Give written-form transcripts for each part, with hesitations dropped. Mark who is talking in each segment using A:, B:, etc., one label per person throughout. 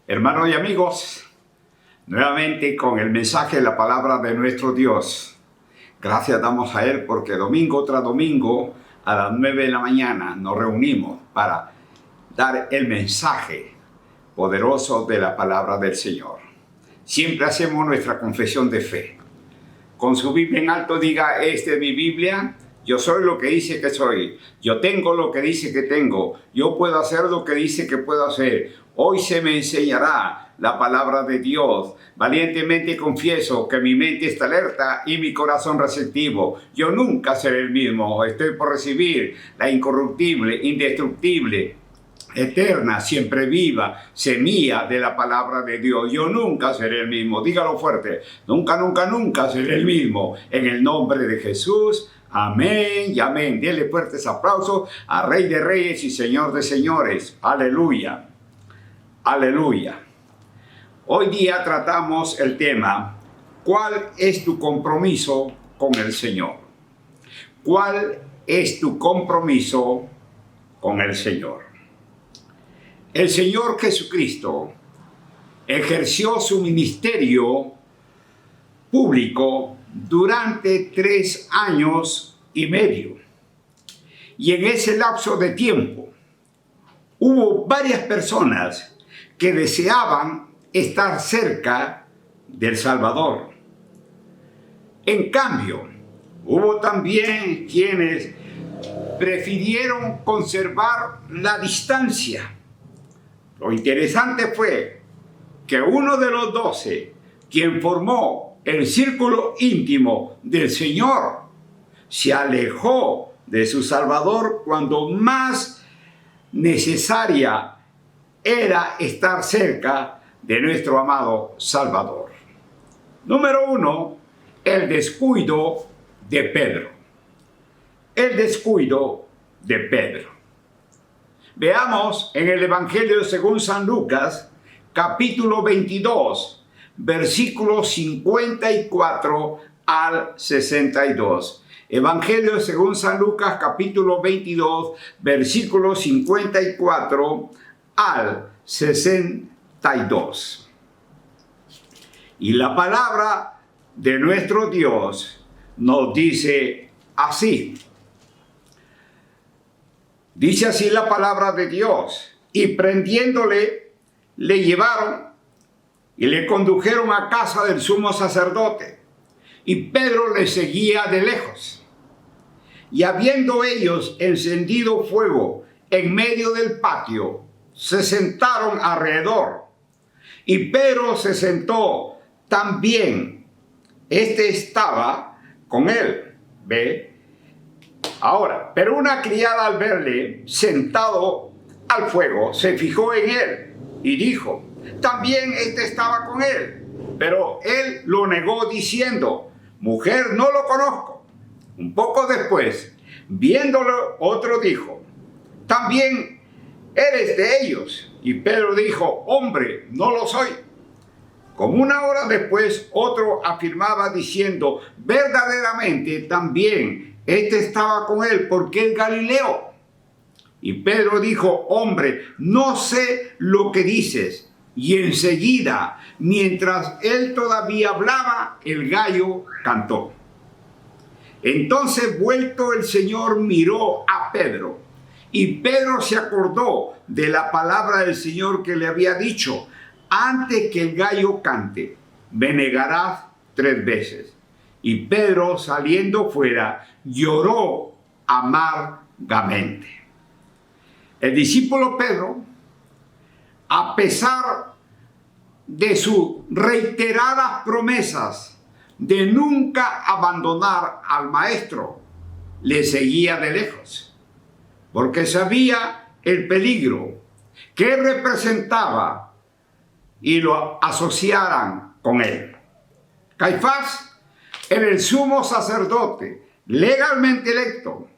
A: Hermanos y amigos, nuevamente con el mensaje de la palabra de nuestro Dios. Gracias damos a Él porque domingo tras domingo a las 9 de la mañana nos reunimos para dar el mensaje poderoso de la palabra del Señor. Siempre hacemos nuestra confesión de fe. Con su Biblia en alto diga, esta es mi Biblia. Yo soy lo que dice que soy. Yo tengo lo que dice que tengo. Yo puedo hacer lo que dice que puedo hacer. Hoy se me enseñará la palabra de Dios. Valientemente confieso que mi mente está alerta y mi corazón receptivo. Yo nunca seré el mismo. Estoy por recibir la incorruptible, indestructible, eterna, siempre viva, semilla de la palabra de Dios. Yo nunca seré el mismo. Dígalo fuerte. Nunca, nunca, nunca seré el mismo. En el nombre de Jesús. Amén y amén. Denle fuertes aplausos a Rey de Reyes y Señor de Señores. Aleluya. Aleluya. Hoy día tratamos el tema, ¿cuál es tu compromiso con el Señor? ¿Cuál es tu compromiso con el Señor? El Señor Jesucristo ejerció su ministerio público durante 3 años y medio. Y en ese lapso de tiempo hubo varias personas que deseaban estar cerca del Salvador. En cambio, hubo también quienes prefirieron conservar la distancia. Lo interesante fue que uno de los 12, quien formó el círculo íntimo del Señor, se alejó de su Salvador cuando más necesaria era estar cerca de nuestro amado Salvador. Número 1, el descuido de Pedro. El descuido de Pedro. Veamos en el Evangelio según San Lucas, capítulo 22, versículos 54 al 62. Evangelio según San Lucas, capítulo 22, versículos 54 al 62. Y la palabra de nuestro Dios nos dice así. Dice así la palabra de Dios. Y prendiéndole, le llevaron y le condujeron a casa del sumo sacerdote. Y Pedro le seguía de lejos. Y habiendo ellos encendido fuego en medio del patio, se sentaron alrededor. Y Pedro se sentó también. Este estaba con él. ¿Ve? Ahora, pero una criada al verle sentado al fuego, se fijó en él y dijo, también este estaba con él. Pero él lo negó diciendo, mujer, no lo conozco. Un poco después, viéndolo, otro dijo, también eres de ellos. Y Pedro dijo, hombre, no lo soy. Como 1 hora después, otro afirmaba diciendo, verdaderamente también este estaba con él, porque es Galileo. Y Pedro dijo, hombre, no sé lo que dices. Y enseguida, mientras él todavía hablaba, el gallo cantó. Entonces, vuelto el Señor, miró a Pedro. Y Pedro se acordó de la palabra del Señor que le había dicho, antes que el gallo cante, me negarás 3 veces. Y Pedro, saliendo fuera, lloró amargamente. El discípulo Pedro, a pesar de sus reiteradas promesas de nunca abandonar al maestro, le seguía de lejos, porque sabía el peligro que representaba y lo asociaran con él. Caifás era el sumo sacerdote, legalmente electo,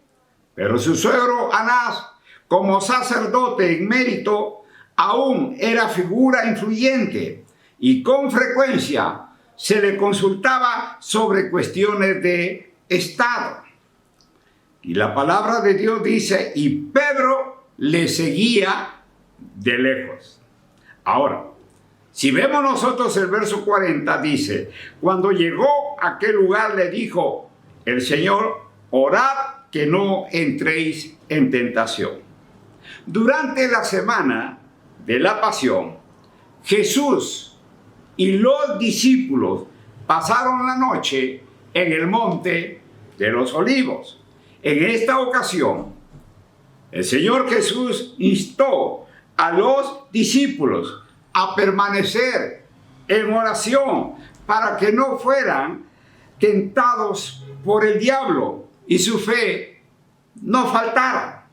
A: pero su suegro Anás, como sacerdote en mérito, aún era figura influyente y con frecuencia se le consultaba sobre cuestiones de Estado. Y la palabra de Dios dice, y Pedro le seguía de lejos. Ahora, Si vemos nosotros el verso 40, dice, cuando llegó a aquel lugar le dijo el Señor, orad que no entréis en tentación. Durante la semana de la pasión, Jesús y los discípulos pasaron la noche en el monte de los Olivos. En esta ocasión, el Señor Jesús instó a los discípulos a permanecer en oración para que no fueran tentados por el diablo y su fe no faltara.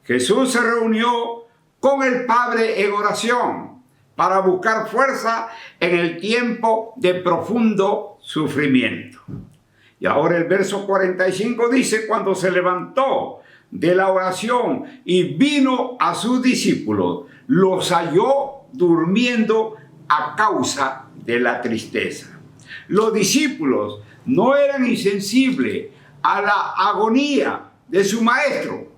A: Jesús se reunió con el Padre en oración para buscar fuerza en el tiempo de profundo sufrimiento. Y ahora el verso 45 dice, cuando se levantó de la oración y vino a sus discípulos, los halló durmiendo a causa de la tristeza. Los discípulos no eran insensibles a la agonía de su maestro,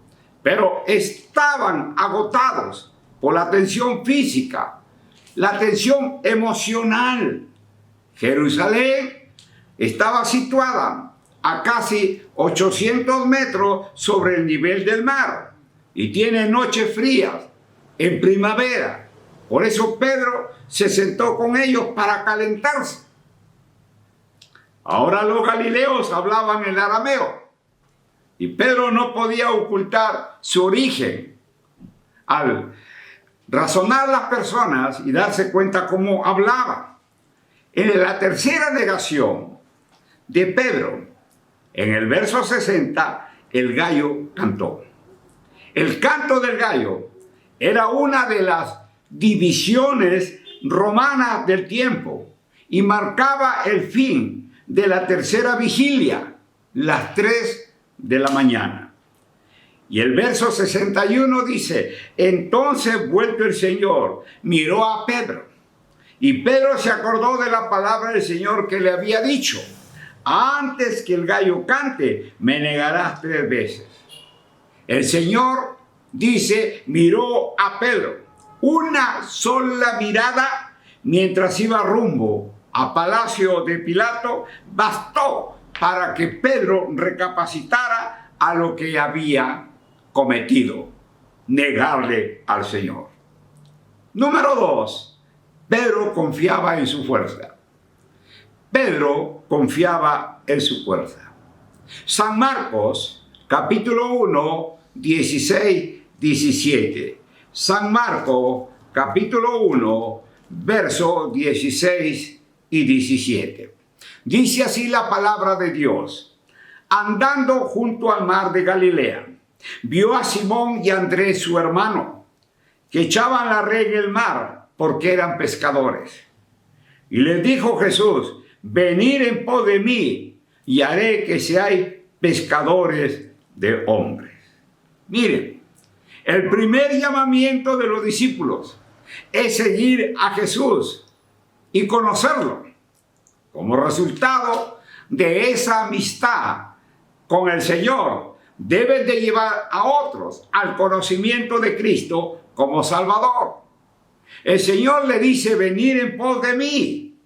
A: pero estaban agotados por la tensión física, la tensión emocional. Jerusalén estaba situada a casi 800 metros sobre el nivel del mar y tiene noches frías en primavera. Por eso Pedro se sentó con ellos para calentarse. Ahora los galileos hablaban el arameo y Pedro no podía ocultar su origen. Al razonar las personas y darse cuenta cómo hablaban. En la tercera negación de Pedro, en el verso 60, el gallo cantó. El canto del gallo era una de las divisiones romanas del tiempo y marcaba el fin de la tercera vigilia, las 3 de la mañana. Y el verso 61 dice, entonces vuelto el Señor, miró a Pedro, y Pedro se acordó de la palabra del Señor que le había dicho, antes que el gallo cante, me negarás 3 veces. El Señor, dice, miró a Pedro. Una sola mirada mientras iba rumbo a palacio de Pilato bastó para que Pedro recapacitara a lo que había cometido, negarle al Señor. Número 2, Pedro confiaba en su fuerza. Pedro confiaba en su fuerza. San Marcos, capítulo 1, 16, 17. San Marcos, capítulo 1, versos 16 y 17. Dice así la palabra de Dios. Andando junto al mar de Galilea, vio a Simón y a Andrés, su hermano, que echaban la red en el mar porque eran pescadores. Y les dijo Jesús, venid en pos de mí y haré que seáis pescadores de hombres. Miren, el primer llamamiento de los discípulos es seguir a Jesús y conocerlo. Como resultado de esa amistad con el Señor, deben de llevar a otros al conocimiento de Cristo como Salvador. El Señor le dice, venir en pos de mí.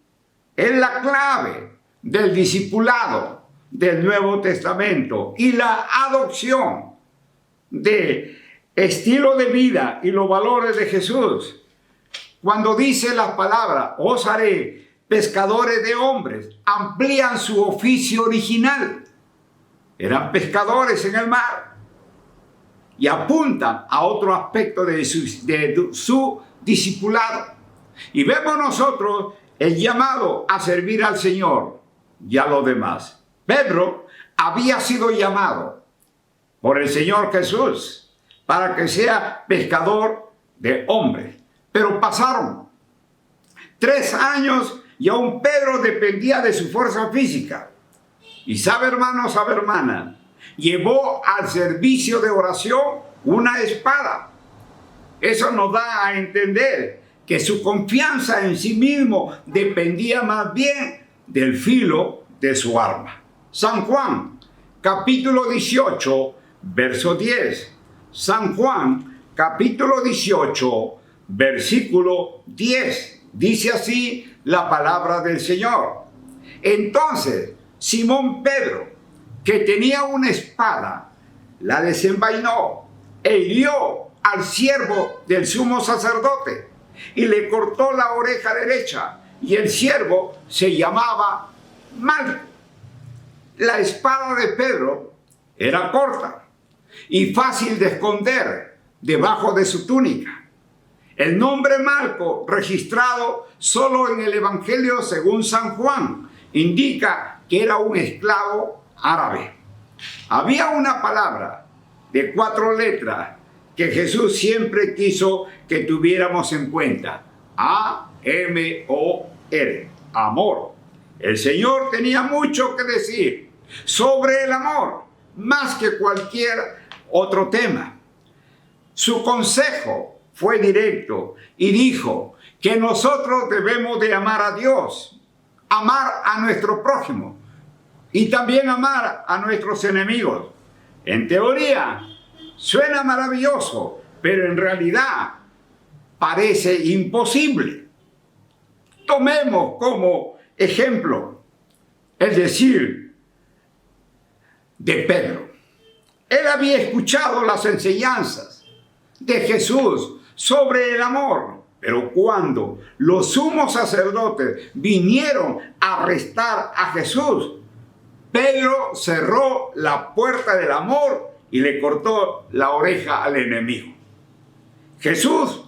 A: Es la clave del discipulado del Nuevo Testamento y la adopción de estilo de vida y los valores de Jesús. Cuando dice las palabras, os haré pescadores de hombres, amplían su oficio original. Eran pescadores en el mar y apuntan a otro aspecto de su discipulado. Y vemos nosotros el llamado a servir al Señor y a los demás. Pedro había sido llamado por el Señor Jesús para que sea pescador de hombres. Pero pasaron 3 años y aún Pedro dependía de su fuerza física. Y sabe, hermano, sabe, hermana, llevó al servicio de oración una espada. Eso nos da a entender que su confianza en sí mismo dependía más bien del filo de su arma. San Juan, capítulo 18, verso 10. San Juan, capítulo 18, versículo 10 Dice así la palabra del Señor. Entonces Simón Pedro, que tenía una espada, la desenvainó e hirió al siervo del sumo sacerdote y le cortó la oreja derecha, y el siervo se llamaba Malco. La espada de Pedro era corta y fácil de esconder debajo de su túnica. El nombre Malco, registrado solo en el Evangelio según San Juan, indica que era un esclavo árabe. Había una palabra de 4 letras que Jesús siempre quiso que tuviéramos en cuenta. A-M-O-R, amor. El Señor tenía mucho que decir sobre el amor, más que cualquier otro tema. Su consejo fue directo y dijo que nosotros debemos de amar a Dios, amar a nuestro prójimo y también amar a nuestros enemigos. En teoría suena maravilloso, pero en realidad parece imposible. Tomemos como ejemplo el decir de Pedro. Él había escuchado las enseñanzas de Jesús sobre el amor, pero cuando los sumos sacerdotes vinieron a arrestar a Jesús, Pedro cerró la puerta del amor y le cortó la oreja al enemigo. Jesús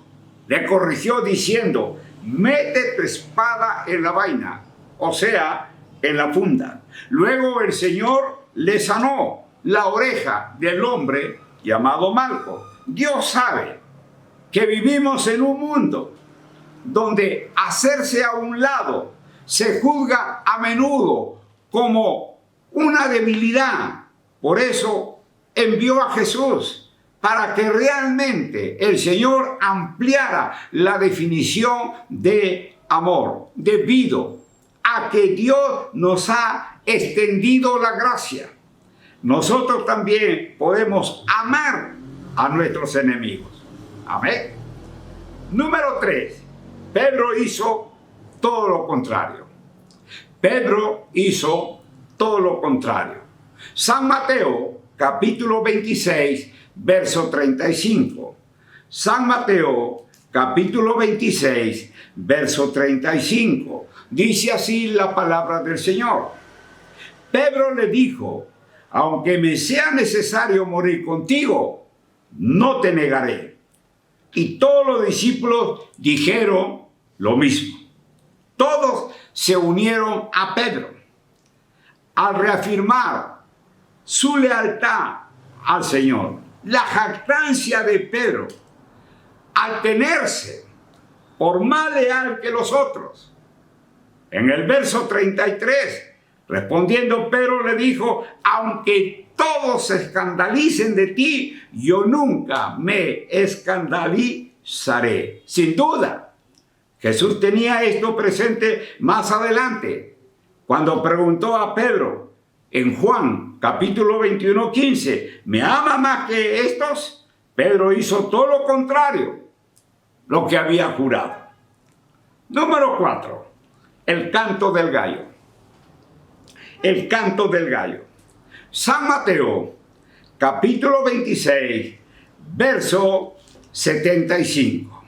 A: le corrigió diciendo: mete tu espada en la vaina, o sea, en la funda. Luego el Señor le sanó la oreja del hombre llamado Malco. Dios sabe que vivimos en un mundo donde hacerse a un lado se juzga a menudo como una debilidad. Por eso envió a Jesús, para que realmente el Señor ampliara la definición de amor, debido a que Dios nos ha extendido la gracia. Nosotros también podemos amar a nuestros enemigos. Amén. Número 3. Pedro hizo todo lo contrario. Pedro hizo todo lo contrario. San Mateo, capítulo 26, verso 35. San Mateo, capítulo 26, verso 35. Dice así la palabra del Señor. Pedro le dijo: aunque me sea necesario morir contigo, no te negaré. Y todos los discípulos dijeron lo mismo. Todos se unieron a Pedro al reafirmar su lealtad al Señor. La jactancia de Pedro al tenerse por más leal que los otros. En el verso 33, respondiendo Pedro le dijo: aunque todos se escandalicen de ti, yo nunca me escandalizaré. Sin duda, Jesús tenía esto presente más adelante, cuando preguntó a Pedro en Juan capítulo 21, 15, ¿me ama más que estos? Pedro hizo todo lo contrario, lo que había jurado. Número 4, el canto del gallo. El canto del gallo. San Mateo, capítulo 26, verso 75.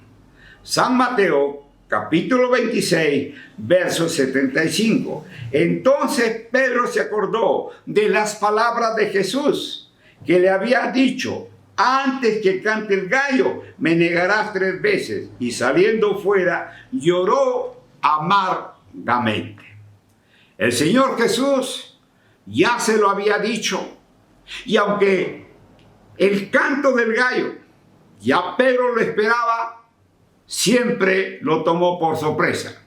A: San Mateo, capítulo 26, verso 75. Entonces Pedro se acordó de las palabras de Jesús, que le había dicho: antes que cante el gallo, me negarás 3 veces. Y saliendo fuera, lloró amargamente. El Señor Jesús ya se lo había dicho. Y aunque el canto del gallo ya Pedro lo esperaba, siempre lo tomó por sorpresa.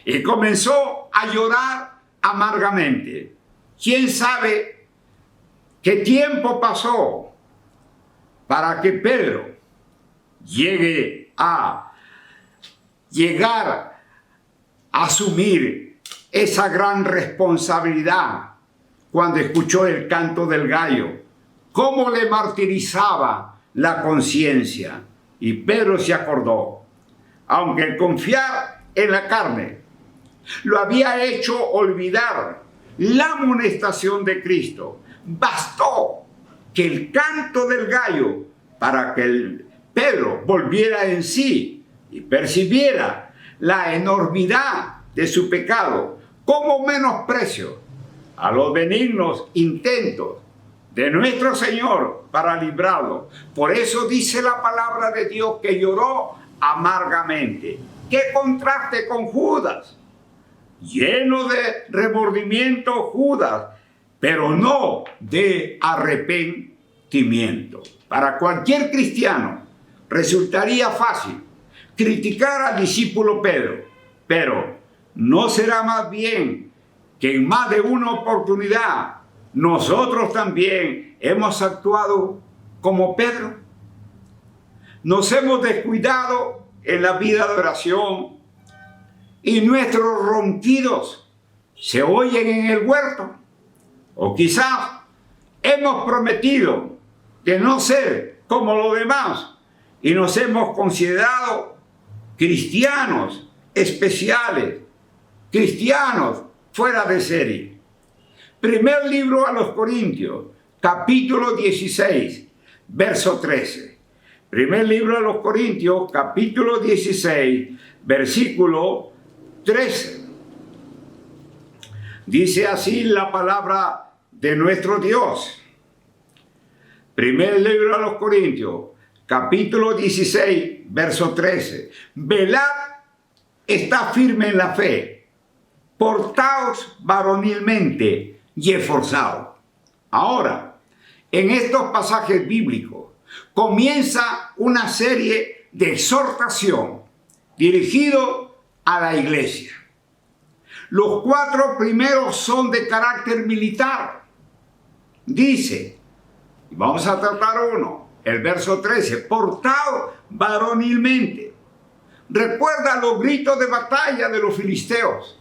A: Y comenzó a llorar amargamente. ¿Quién sabe qué tiempo pasó para que Pedro llegue a llegar a asumir esa gran responsabilidad cuando escuchó el canto del gallo? Cómo le martirizaba la conciencia. Y Pedro se acordó: aunque el confiar en la carne. Lo había hecho olvidar la amonestación de Cristo. Bastó que el canto del gallo para que Pedro volviera en sí y percibiera la enormidad de su pecado como menosprecio a los benignos intentos de nuestro Señor para librarlo. Por eso dice la palabra de Dios que lloró amargamente. ¡Qué contraste con Judas! Lleno de remordimiento Judas, pero no de arrepentimiento. Para cualquier cristiano resultaría fácil criticar al discípulo Pedro, pero ¿no será más bien que en más de una oportunidad nosotros también hemos actuado como Pedro? Nos hemos descuidado en la vida de oración y nuestros ronquidos se oyen en el huerto. O quizás hemos prometido de no ser como los demás y nos hemos considerado cristianos especiales, cristianos fuera de serie. Primer libro a los Corintios, capítulo 16, verso 13. Primer libro a los Corintios, capítulo 16, versículo 13. Dice así la palabra de nuestro Dios. Primer libro a los Corintios, capítulo 16, verso 13. Velad, está firme en la fe, portaos varonilmente y esforzaos. Ahora, en estos pasajes bíblicos comienza una serie de exhortación dirigido a la iglesia. Los 4 primeros son de carácter militar. Dice, vamos a tratar uno, el verso 13, portaos varonilmente. Recuerda los gritos de batalla de los filisteos.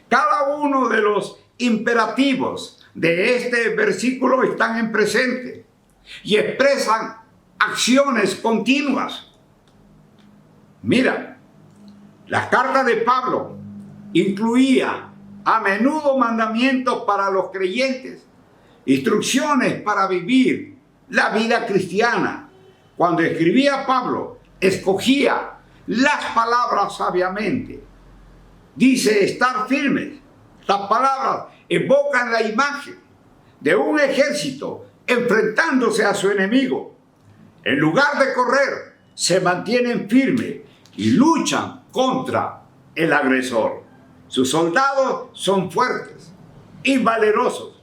A: Cada uno de los imperativos de este versículo están en presente y expresan acciones continuas. Mira, las cartas de Pablo incluía a menudo mandamientos para los creyentes, instrucciones para vivir la vida cristiana. Cuando escribía Pablo, escogía las palabras sabiamente. Dice estar firmes. Estas palabras evocan la imagen de un ejército enfrentándose a su enemigo. En lugar de correr, se mantienen firmes y luchan contra el agresor. Sus soldados son fuertes y valerosos.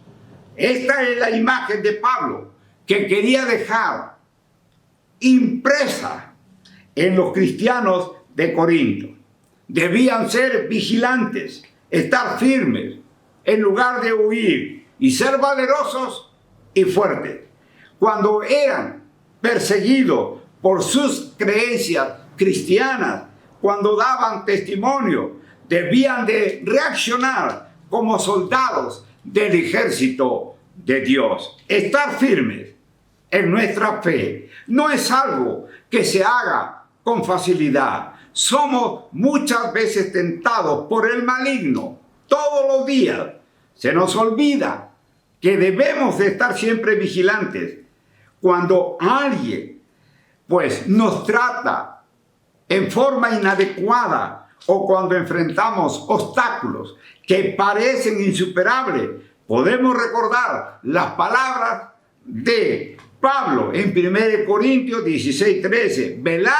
A: Esta es la imagen de Pablo que quería dejar impresa en los cristianos de Corinto. Debían ser vigilantes, estar firmes, en lugar de huir, y ser valerosos y fuertes. Cuando eran perseguidos por sus creencias cristianas, cuando daban testimonio, debían de reaccionar como soldados del ejército de Dios. Estar firmes en nuestra fe no es algo que se haga con facilidad. Somos muchas veces tentados por el maligno todos los días. Se nos olvida que debemos de estar siempre vigilantes. Cuando alguien nos trata en forma inadecuada, o cuando enfrentamos obstáculos que parecen insuperables, podemos recordar las palabras de Pablo en 1 Corintios 16, 13. Velad,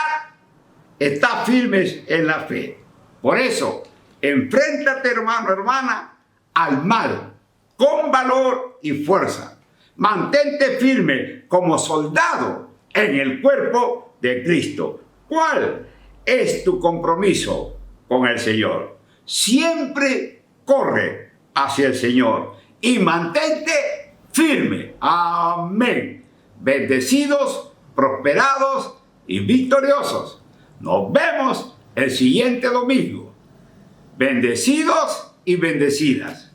A: estad firmes en la fe. Por eso, enfréntate, hermano, hermana, al mal con valor y fuerza. Mantente firme como soldado en el cuerpo de Cristo. ¿Cuál es tu compromiso con el Señor? Siempre corre hacia el Señor y mantente firme. Amén. Bendecidos, prosperados y victoriosos. Nos vemos el siguiente domingo. Bendecidos y bendecidas.